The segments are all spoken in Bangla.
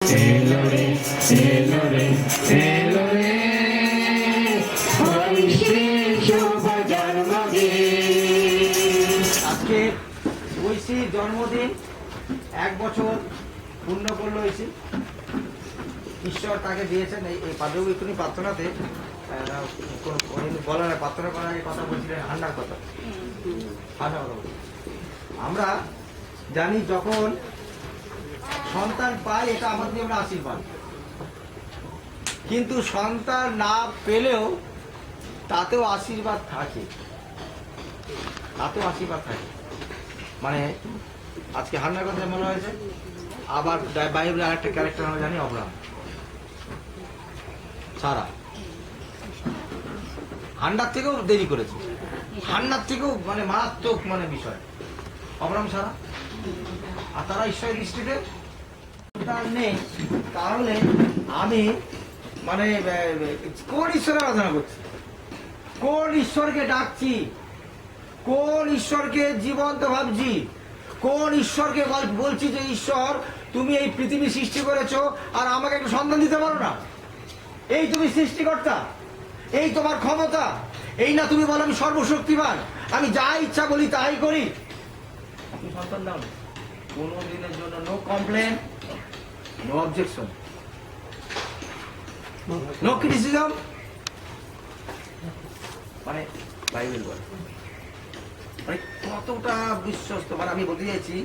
আজকে ঐশীর জন্মদিন, 1 বছর পূর্ণ করলো ঐশী। ঈশ্বর তাকে দিয়েছেন এই পাদবিকুনি প্রার্থনাতে বলার প্রার্থনা করার এই কথা বলছিলেন, হান্নার কথা। আমরা জানি যখন সন্তান পাই এটা আমাদের জন্য আশীর্বাদ, কিন্তু সন্তান না পেলেও তাতেও আশীর্বাদ থাকে, মানে আজকে হান্নার কথা মনে হয়েছে। আবার বাইবেলের আরেকটা ক্যারেক্টার আমরা জানি, অব্রাহাম। সারা হান্নার থেকেও দেরি করেছে, হান্নার থেকেও মানে মারাত্মক বিষয় অব্রাহাম সারা। আর তারা ঈশ্বরের দৃষ্টিতে নেই, তাহলে আমি কোন ঈশ্বরের আরাধনা করছি, কোন ঈশ্বরকে ডাকছি, কোন ঈশ্বরকে জীবন্ত ভাবছি, কোন ঈশ্বরকে বলছি যে ঈশ্বর তুমি এই পৃথিবী সৃষ্টি করেছো আর আমাকে একটু সন্ধান দিতে পারো না? এই তুমি সৃষ্টিকর্তা, এই তোমার ক্ষমতা, এই না তুমি বলো আমি সর্বশক্তিমান, আমি যা ইচ্ছা বলি তাই করি। আপনি সন্তান দাও, কোন দিনের জন্য no complain, no objection, no criticism, মানে বাইবেল বলে কতটা বিশ্বস্ত। আমি বলতে চাইছি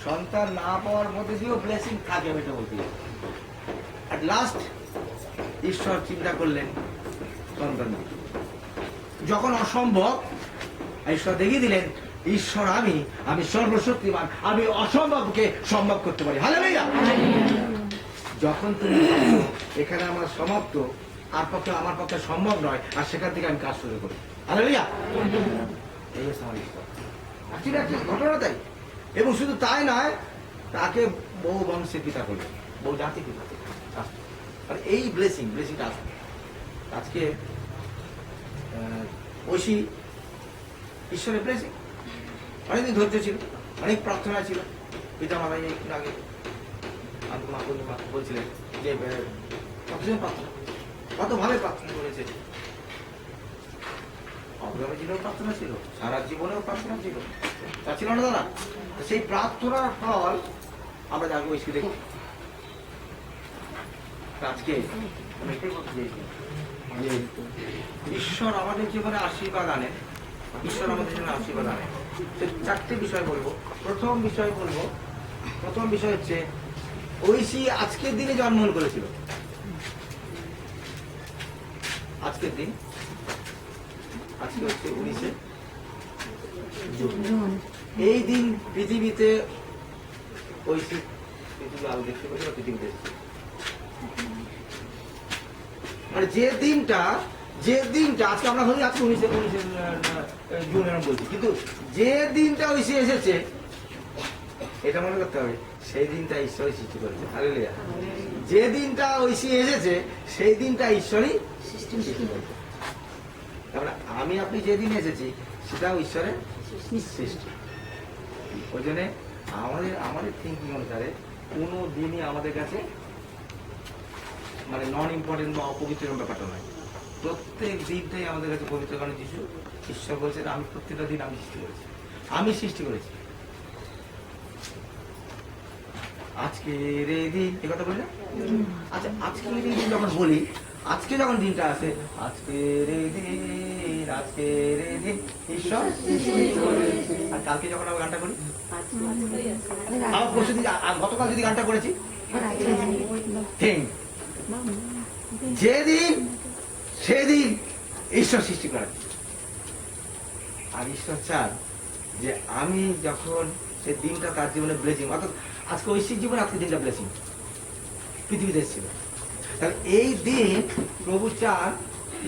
সন্তান না পাওয়ার মধ্যে দিয়েও ব্লেসিং থাকে, আমি এটা বলতে চাইছি। অ্যাট লাস্ট ঈশ্বর চিন্তা করলেন সন্তান যখন অসম্ভব, ঈশ্বর দেখিয়ে দিলেন ঈশ্বর আমি সর্বশক্তিমান, আমি অসম্ভবকে সম্ভব করতে পারি। হালেলুয়া। যখন তুমি এখানে আমার সমাপ্ত, আমার পক্ষে সম্ভব নয়, আর সেখান থেকে আমি কাজ শুরু করি। হালেলুয়া। এই হচ্ছে আমার ঈশ্বর, ঘটনা তাই। এবং শুধু তাই নয়, তাকে বহু বংশের পিতা করলেন, বহু জাতি পিতা। আর এই ব্লেসিংটা আছে আজকে ঐশী ঈশ্বরের ব্লেসিং। অনেকদিন ধৈর্য ছিল, অনেক প্রার্থনা ছিল। পিতা মাতা একটু আগে বলছিলেন যে কতজন প্রার্থনা, কতভাবে প্রার্থনা করেছে। অগ্রমী জীবনেও প্রার্থনা ছিল, সারা জীবনেও প্রার্থনা ছিল, তা ছিল না দাদা? সেই প্রার্থনার ফল আমরা যাকে ঐশী দেখি। আজকে আমি এটাই বলতে চাইছি যে ঈশ্বর আমাদের জীবনে আশীর্বাদ আনেন, ঈশ্বর আমাদের জন্য আশীর্বাদ আনেন। 4টে বিষয় বলবো। প্রথম বিষয় হচ্ছে ঐশী আজকের দিনে জন্মগ্রহণ করেছিল। আজকের দিন, আজকে হচ্ছে 19শে জুন। এই দিন পৃথিবীতে ঐশী পৃথিবী আলো দেখতে পেয়েছিল, পৃথিবীতে যে দিনটা আজকে আমরা ধরি আজকে 19শে জুন এরকম বলছি, কিন্তু যে দিনটা ঐশী এসেছে এটা মনে করতে হবে সেই দিনটা ঈশ্বরই সৃষ্টি করেছে। হালেলুয়া। যে দিনটা ঐশী এসেছে সেই দিনটা ঈশ্বরই সৃষ্টি করেছে। তারপরে আমি আপনি যেদিন এসেছি সেটাও ঈশ্বরের সৃষ্টি। ওই জন্য আমাদের থিঙ্কিং অনুসারে কোনো দিনই আমাদের কাছে নন ইম্পর্টেন্ট বা অপবিত্র ব্যাপারটা নয়। প্রত্যেক দিনটাই আমাদের কাছে পবিত্র। কারণ যিশু ঈশ্বর বলছেন আমি প্রত্যেকটা দিন আমি সৃষ্টি করেছি। আজকের এই দিন, এই কথা বলি না? আচ্ছা, আজকের এই দিন যখন বলি, আজকে যখন দিনটা আসে, আজকের এই দিন ঈশ্বর। আর কালকে যখন আমরা গানটা করি, আমার পরশু দিন, গতকাল যদি গানটা করেছি, সেদিন ঈশ্বর সৃষ্টি করেন। আর ঈশ্বর চান যে আমি যখন সে দিনটা তার জীবনে ব্লেসিং, অর্থাৎ আজকে ঐশীর জীবনে আজকে দিনটা ব্লেসিং পৃথিবীতে এসেছিল। তাহলে এই দিন প্রভু চান,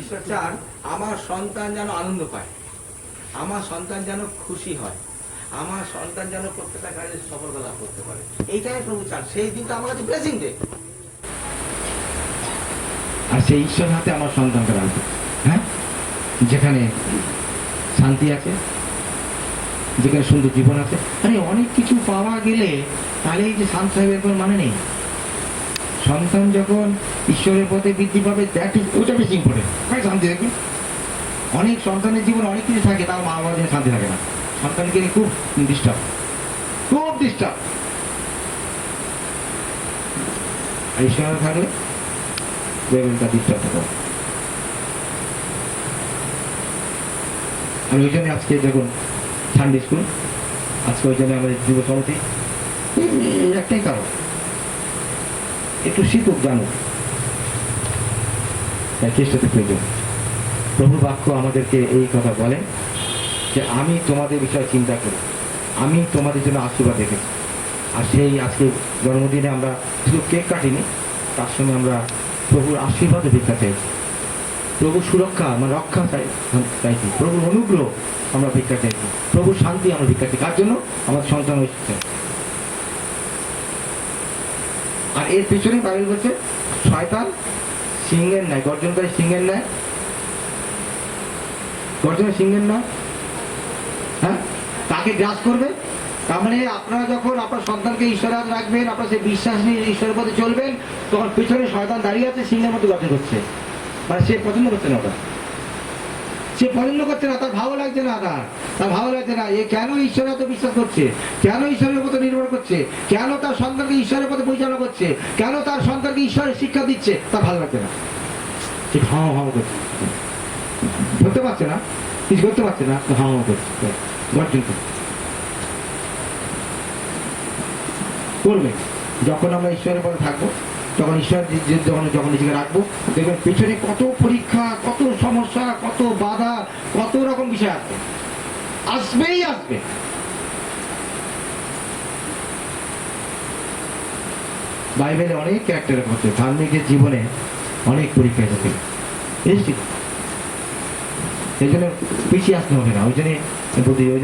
ঈশ্বর চান আমার সন্তান যেন আনন্দ পায়, আমার সন্তান যেন খুশি হয়, আমার সন্তান যেন প্রত্যেকটা কাজে সফলতা লাভ করতে পারে। এইটাই প্রভু চান। সেই দিনটা আমার কাছে ব্লেসিং ডে। আর সেই ঈশ্বর হাতে আমার সন্তানকে রাখবে, হ্যাঁ, যেখানে শান্তি আছে, যেখানে সুন্দর জীবন আছে। আরে অনেক কিছু পাওয়া গেলে তাহলে এই যে শান্ত সাহেবের কোনো মানে নেই। সন্তান যখন ঈশ্বরের পথে বৃদ্ধি পাবে, ওটা বেশি ইম্পর্টেন্ট। শান্তি দেখুন, অনেক সন্তানের জীবনে অনেক কিছু থাকে, তার মা বাবার জন্য শান্তি থাকে না। সন্তানকে খুব ডিস্টার্ব, খুব ডিস্টার্ব। আর ঈশ্বর থাকলে দেখবেন তার ডিস্টার্ব থাকে। আর ওই জন্য আজকে দেখুন সানডে স্কুল, আজকে ওই জন্য আমাদের যুব সমিতি, একটাই কারণ, একটু শিখুক, জানুক, তাই চেষ্টাতে প্রয়োজন। প্রভু বাক্য আমাদেরকে এই কথা বলেন যে আমি তোমাদের বিষয়ে চিন্তা করি, আমি তোমাদের জন্য আশীর্বাদ রেখেছি। আর সেই আজকে জন্মদিনে আমরা শুধু কেক কাটিনি, তার সঙ্গে আমরা প্রভুর আশীর্বাদও ভিক্ষা চাইছি, প্রভুর সুরক্ষা মানে রক্ষা চাইছি, প্রভুর অনুগ্রহ আমরা ভিক্ষা চাইছি, প্রভুর শান্তি আমরা ভিক্ষা চাই। কার জন্য? আমার সন্তান এসেছে। আর এর পেছনে বাইবেল বলছে শয়তান সিংহের ন্যায়, গর্জনকারী সিংহের ন্যায়, গর্জনের সিংহের ন্যায়, হ্যাঁ, তাকে গ্রাস করবে। তার মানে আপনারা যখন আপনার সন্তানকে ঈশ্বরের হাতে রাখবেন, আপনার সেই বিশ্বাস নিয়ে ঈশ্বরের পথে চলবেন, তখন পেছনে শয়তান দাঁড়িয়ে আছে, সিংহের মতো গর্জন করছে। মানে সে পছন্দ করছে না, ওটা সে পছন্দ করছে না, তার ভালো লাগছে না, তার ভালো লাগছে না। এ কেন ঈশ্বরের হাতে বিশ্বাস করছে, কেন ঈশ্বরের উপর নির্ভর করছে, কেন তার সন্তানকে ঈশ্বরের পথে পরিচালনা করছে, কেন তার সন্তানকে ঈশ্বরের শিক্ষা দিচ্ছে, তার ভালো লাগছে না। সে হাও হাও করছে, ধরতে পারছে না, কিছু করতে পারছে না, হাও হাও করছে, গর্জন করবে। যখন আমরা ঈশ্বরের পথে থাকবো, তখন ঈশ্বর যখন নিজেকে রাখবো, দেখবেন পেছনে কত পরীক্ষা, কত সমস্যা, কত বাধা, কত রকম বিষয় আসবে, আসবেই আসবে। বাইবেলে অনেক ক্যারেক্টার হচ্ছে, ধার্মিকের জীবনে অনেক পরীক্ষা এসেছে, নিশ্চিত। এই জন্য পিছিয়ে আসতে হবে না, ওই জন্য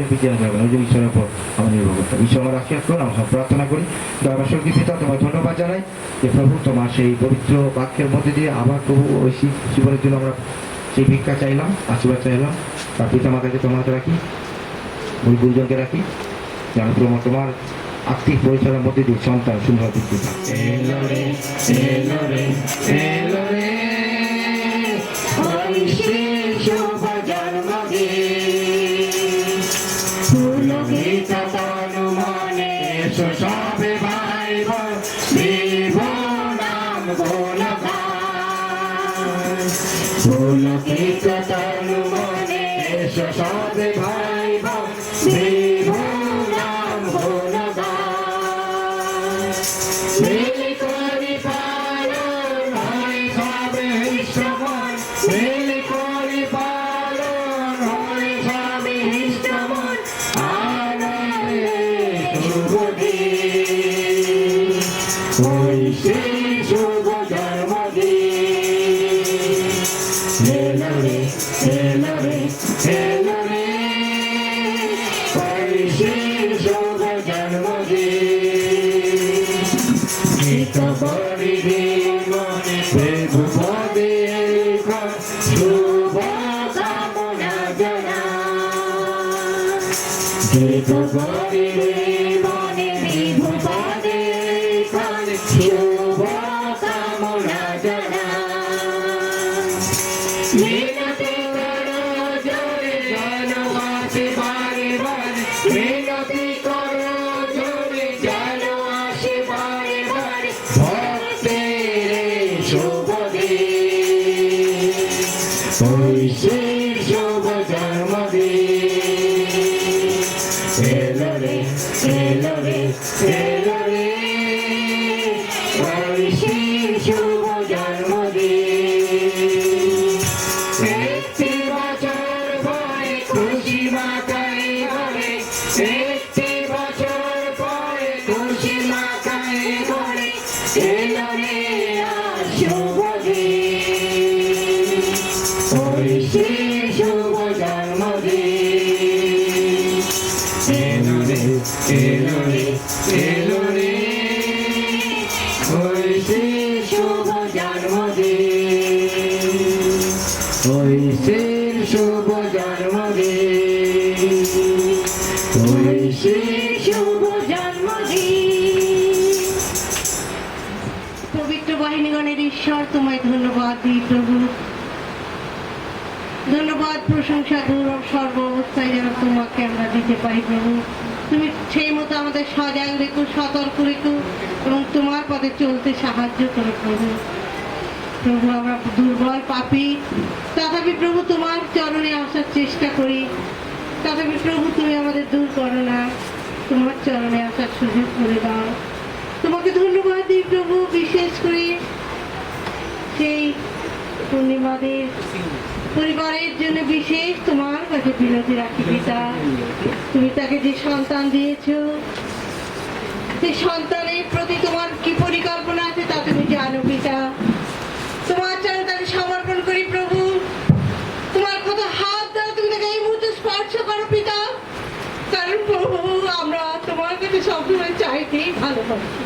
পিছিয়ে আসতে হবে না, ওই জন্য ঈশ্বরের উপর আমার নির্ভর করতে হবে। ঈশ্বর আমার আশীর্বাদ করুন, আমরা সব প্রার্থনা করি। দয়াশক্তি পিতা, তোমার ধন্যবাদ জানাই যে প্রভু তোমার সেই পবিত্র বাক্যের মধ্যে দিয়ে আবার প্রভু ওই জীবনের জন্য আমরা সেই ভিক্ষা চাইলাম, আশীর্বাদ চাইলাম। তার পিতা মাতাকে তোমার হাতে রাখি, ওই গুরুজনকে রাখি, যেন তোমার আর্থিক পরিচালনার মধ্যে দিয়ে সন্তান সুন্দর বৃদ্ধি পায়। সবে ভাইব দেব নাম গুণগান, পুলকিত তনু মনে সবে ভাইব দেব নাম গুণগান। মিলি করি পালন হয় সবে ইষ্টমন, মিলি করি পালন হয় সবে ইষ্টমন, আনন্দে শুভ দিন, ওই সেই শুভ জন্মদিন। এলো রে, এলো রে, এলো রে, ওই সেই শুভ জন্মদিন। গীত করি মনে প্রভু পদে শুভ কামনা জানাই, গীত করি মনে প্রভু পদে শুভ কামনা জানাই। মিনতি করো জোরে জনবাসী বারে বারে, মিনতি করো জোরে জনবাসী বারে বারে, ভক্তের শুভ দিন, ওই সেই শুভ জন্মদিন। এলো রে, এলো রে, এলো রে, ওই সেই শুভ জন্মদিন। একটি বছর পরে খুশি মাথায় ঘরে, একটি বছর পরে খুশি মাথায় ঘরে, এলো রে আর শুভ দিন, ওই সেই শুভ জন্মদিন। এলো রে, এলো রে, এলো রে, ওই সেই শুভ জন্মদিন, ওই সেই শুভ জন্মদিন, ওই সেই শুভ জন্মদিন। পবিত্র বাহিনীগণের ঈশ্বর, তোমায় ধন্যবাদ দিই প্রভু। ধন্যবাদ, প্রশংসা, গৌরব সর্ব অবস্থায় যেন তোমাকে আমরা দিতে পারি প্রভু। তুমি সেই মতো আমাদের সজাগ রেখো, সতর্ক রেখো এবং তোমার পথে চলতে সাহায্য করো প্রভু। প্রভু, আমরা দুর্বল পাপী, তথাপি প্রভু তোমার চরণে আসার চেষ্টা করি, তথাপি প্রভু তুমি আমাদের দূর করো না, তোমার চরণে আসার সুযোগ করে দাও। তোমাকে ধন্যবাদ দিই প্রভু, বিশেষ করে সেই পূর্ণিমাদের পরিবারের জন্য বিশেষ তোমার কাছে বিনতি রাখি পিতা। তুমি তাকে যে সন্তান দিয়েছো, সেই সন্তানের প্রতি তোমার কি পরিকল্পনা আছে তা তুমি জানো পিতা। তোমার চরণে তাকে সমর্পণ করি প্রভু। তোমার কত হাত দ্বারা তুমি তাকে এই মুহূর্তে স্পর্শ করো পিতা, কারণ প্রভু আমরা তোমার কাছে সবসময় চাইতেই ভালোবাসি।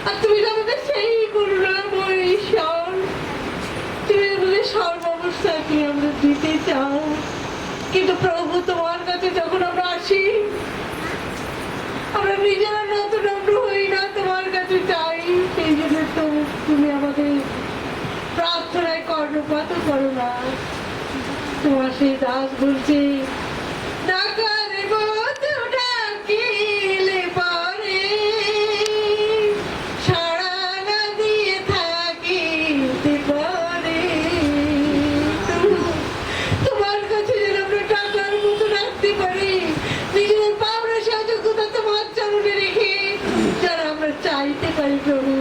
আর তুমি আমাদের সেই করুণাময় ঈশ্বর, তুমি আমাদের সর্বাবস্থায় তুমি আমাদের দিতে চাও। কিন্তু প্রভু তোমার কাছে যখন আমরা আসি, আমরা নিজেরা নত নম্র হই না, তোমার কাছে চাই। সেই জন্য তো তুমি আমাদের প্রার্থনায় কর্ণপাত করো না। তোমার সেই দাস বলছে, ডাকার মতো ডাকিলে পরে সাড়া না দিয়ে থাকিতে পারে। তোমার কাছে যেন আমরা ডাকার মতো ডাকতে পারি, নিজেদের পাওনা সহযোগিতা তোমার চরণে রেখে যারা আমরা চাইতে পারি প্রভু।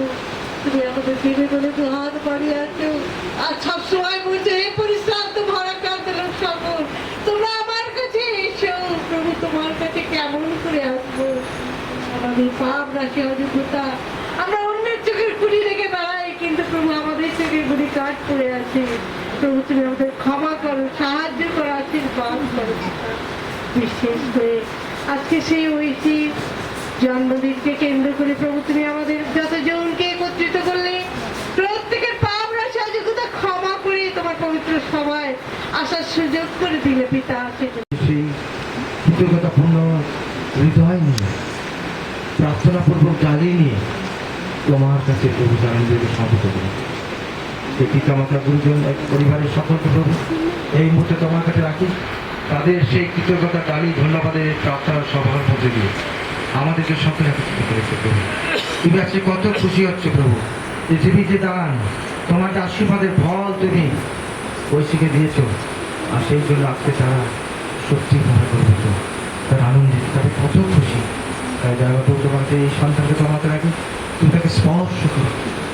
তুমি আমাদের দিনে বলে তো হাত বাড়িয়ে আছো, আর সবসময় বলছে হে পরিশ্রান্ত ভরা ক্লান্ত লোক সকল তোমরা আমার কাছে এসো। প্রভু তোমার কাছে কেমন করে আসবো? আমাদের পাপ রাশি অযোগ্যতা আমরা অন্যের চোখের খুলি রেখে বেড়াই, কিন্তু প্রভু আমাদের চোখের গুলি কাজ করে আছে। প্রভু তুমি আমাদের ক্ষমা করো, সাহায্য করো, আশীর্বাদ করো। বিশেষ করে আজকে সেই ঐশী জন্মদিনকে কেন্দ্র করে প্রভু তুমি আমাদের যতজনকে একত্রিত করলে, প্রত্যেকের পাপ রাশি অযোগ্যতা ক্ষমা করে তোমার পবিত্র সভায় আসার সুযোগ করে দিলে পিতা। সেই কৃতজ্ঞতাপূর্ণ হৃদয় নিয়ে, প্রার্থনাপূর্বক গালি নিয়ে তোমার কাছে প্রভু জানান স্বাগত করি। এই পিতামাতা গুরুজন পরিবারের সকলকে প্রভু এই মুহূর্তে তোমার কাছে রাখি। তাদের সেই কৃতজ্ঞতা গালি ধন্যবাদের প্রার্থনার সভার মধ্যে দিয়ে আমাদেরকে সকলে একত্রিত করেছে প্রভু। তুমি আজকে কত খুশি হচ্ছে প্রভু। পৃথিবী যে দান, তোমার যে আশীর্বাদের ফল তুমি ঐশীকে দিয়েছো, আর সেই জন্য আজকে তারা সত্যি ভাবে গর্বিত, তারা আনন্দিত, তাদের কত খুশি। তাই যারা প্রভু তোমাকে এই সন্তানকে তোমাকে রাখি, তুমি তাকে স্পর্শ করো,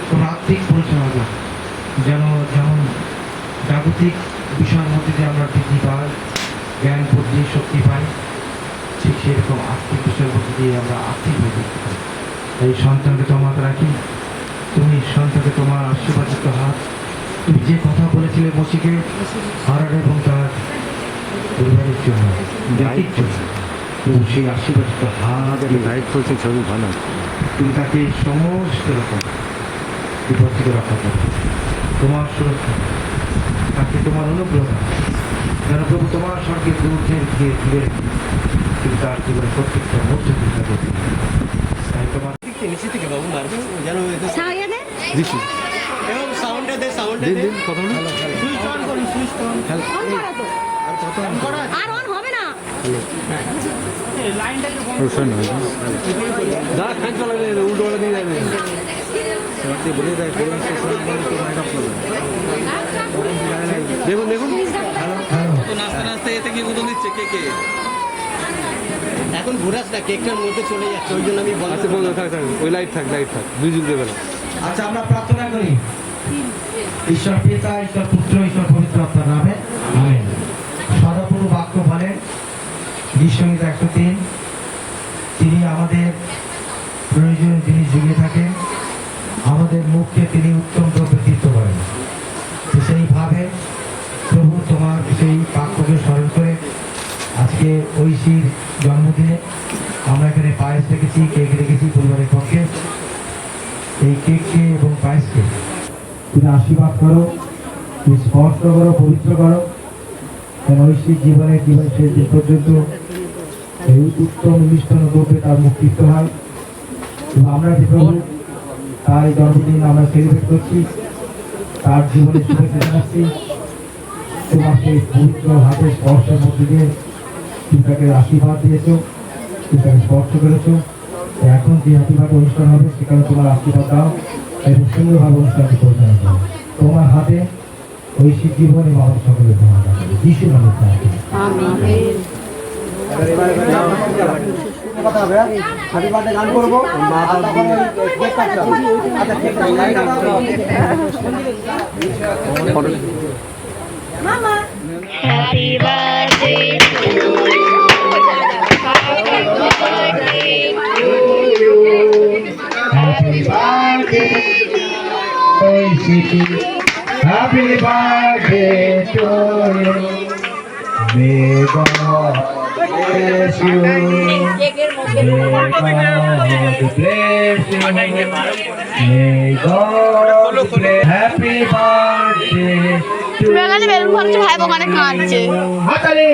তোমার আত্মিক পরিচালনা দাও, যেমন জাগতিক বিষয়ের মধ্যে যে আমরা বৃদ্ধি পাই, জ্ঞান বুদ্ধি শক্তি পাই, ঠিক সেরকম আত্মিক বিষয়ের মধ্যে দিয়ে আমরা আত্মিক হয়ে দেখতে পাই। এই সন্তানকে তোমাকে রাখি, তুমি সন্তানকে তোমার আশীর্বাদিত হাত, তুমি যে কথা বলেছিলে মসিকে হারার এবং তার পরিবারের জন্য, জাতির জন্য, তুমি সেই আশীর্বাদিত হাত লাইট করছে ছবি ভালো, তুমি তাকে সমস্ত রকম বিপদ থেকে রক্ষা করো, তোমার সুরক্ষা, তাকে তোমার অনুগ্রহ যেন প্রভু তোমার সঙ্গে দূরে গিয়ে ফিরে কিন্তু তার জীবনে প্রত্যেকটা মধ্য চিন্তা করবে। তাই তোমার নিচে থেকে বাবু মারবে যেন সায়ানে দিচ্ছি এবং সাউন্ডে দে সাউন্ডে দে কথা বলুন সুইচ অন করুন সুইচ অন আর কত অন করা আর অন হবে না। লাইনটাকে বন্ধ দাঁড়া ফ্যান চালাবে উল্টো ওটা দিয়ে যাবে সত্যি বলে দেয় প্রোগ্রাম শেষ হওয়ার পরে তো মাইক অফ করবে দেখুন দেখুন তো নাচতে নাচতে এতে কি উদল দিচ্ছে কে কে এখন ঘুরাস না কেকটার মধ্যে চলে যাচ্ছে ওই জন্য আমি বলতে বন্ধ থাক ওই লাইট থাক দুই যুগ দেবে না। আচ্ছা, আমরা প্রার্থনা করি ঈশ্বর পিতা, ঈশ্বর পুত্র, ঈশ্বর পবিত্র আত্মার নামে আমেন। সদাপ্রভু বাক্য বলেন গীতসংহিত 103, তিনি আমাদের প্রয়োজনীয় জিনিস জুগিয়ে থাকেন, আমাদের মুখকে তিনি উত্তম দ্রব্যে তীর্থ করেন। সেইভাবে প্রভু তোমার সেই বাক্যকে স্মরণ করে আজকে ঐশীর জন্মদিনে আমরা এখানে পায়েস রেখেছি, কেক রেখেছি পরিবারের পক্ষে। এই কেককে এবং পায়েসকে তুমি আশীর্বাদ করো, তুমি স্পর্শ করো, পবিত্র করো, যেন ঐশীর জীবনের শেষ দিন পর্যন্ত এই উত্তম মিষ্টান্ন দ্রব্যে তার মুক্তিত্ব হয়। এবং আমরা যে প্রভু তার এই জন্মদিন আমরা সেলিব্রেট করছি, তার জীবনে শুভেচ্ছা জানাচ্ছি। তোমার সেই পবিত্র হাতের স্পর্শের মধ্যে দিয়ে তুমি তাকে আশীর্বাদ দিয়েছো, তুমি তাকে স্পর্শ করেছো। তো এখন যে আশীর্বাদ অনুষ্ঠান হবে সেখানে তোমার আশীর্বাদ দাও এবং সুন্দরভাবে অনুষ্ঠানটি পরিচালনা করো। তোমার হাতে ঐশী জীবন এবং আমাদের সকলে তোমার হাতে যিশু নামে প্রার্থনা। গান করবো Happy birthday to you. Happy birthday to you. Happy birthday, Aishi, happy birthday to you. May God bless you. May God bless you. May God bless. Happy birthday to you. Balloon ভরছে ভাই ওখানে কাঁদছে হাতালি